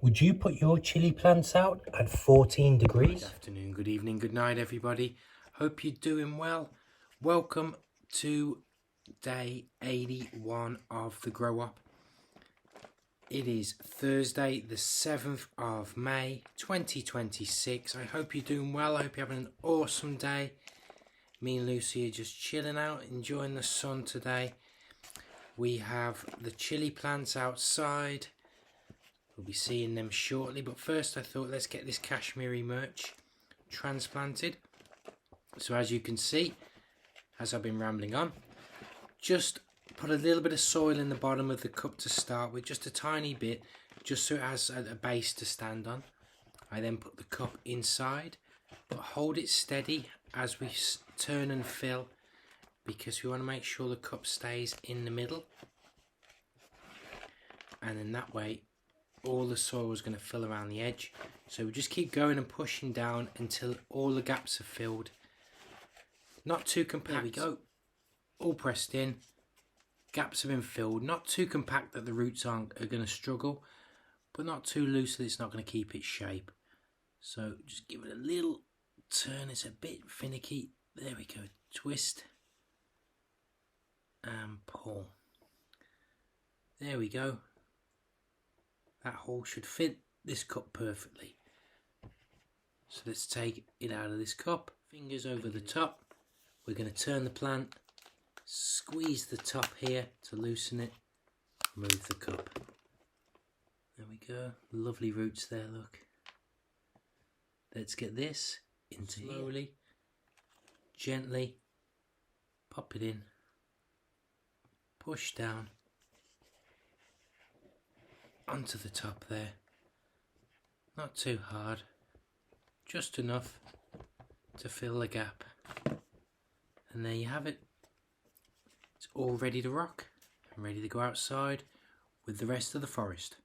Would you put your chili plants out at 14 degrees? Good afternoon, good evening, good night everybody. Hope you're doing well. Welcome to day 81 of the Grow Up. It is Thursday the 7th of May 2026. I hope you're doing well. I hope you're having an awesome day. Me and Lucy are just chilling out, enjoying the sun today. We have the chili plants outside. We'll be seeing them shortly, but first I thought let's get this Kashmiri Mirch transplanted. So as you can see, as I've been rambling on, just put a little bit of soil in the bottom of the cup to start with, just a tiny bit, just so it has a base to stand on. I then put the cup inside, but hold it steady as we turn and fill, because we want to make sure the cup stays in the middle, and then that way all the soil is going to fill around the edge. So we just keep going and pushing down until all the gaps are filled. Not too compact. There we go. All pressed in. Gaps have been filled. Not too compact that the roots are going to struggle, but not too loose that it's not going to keep its shape. So just give it a little turn. It's a bit finicky. There we go. Twist and pull. There we go. That hole should fit this cup perfectly. So let's take it out of this cup. Fingers over the top. We're going to turn the plant, squeeze the top here to loosen it, move the cup. There we go. Lovely roots there, look. Let's get this into slowly, gently, pop it in, push down onto the top there. Not too hard, just enough to fill the gap. And there you have it. It's all ready to rock and ready to go outside with the rest of the forest.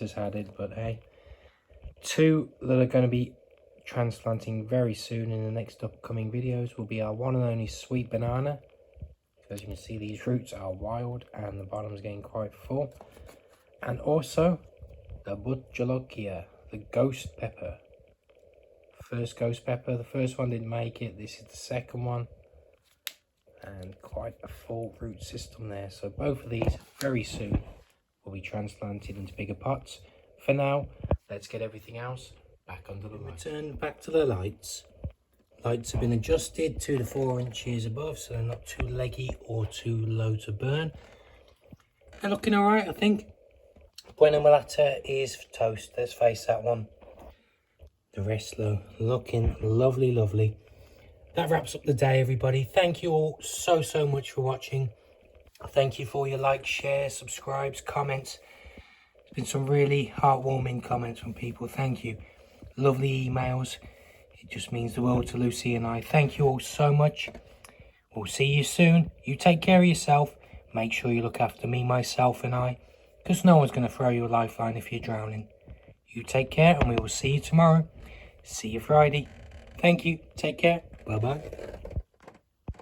has had it, but hey. 2 that are going to be transplanting very soon in the next upcoming videos will be our one and only sweet banana. As you can see, these roots are wild and the bottom's getting quite full. And also the butjalokia, the ghost pepper. First ghost pepper, the first one didn't make it, this is the second one. And quite a full root system there. So both of these very soon will be transplanted into bigger pots. For now, let's get everything else back under the light. Return back to the lights. Lights have been adjusted 2 to 4 inches above, so they're not too leggy or too low to burn. They're looking alright, I think. Buena Mulata is toast, let's face that one. The rest though, looking lovely, lovely. That wraps up the day, everybody. Thank you all so much for watching. Thank you for your likes, shares, subscribes, comments. There's been some really heartwarming comments from people. Thank you. Lovely emails. It just means the world to Lucy and I. Thank you all so much. We'll see you soon. You take care of yourself. Make sure you look after me, myself and I. Because no one's going to throw you a lifeline if you're drowning. You take care and we will see you tomorrow. See you Friday. Thank you. Take care. Bye-bye.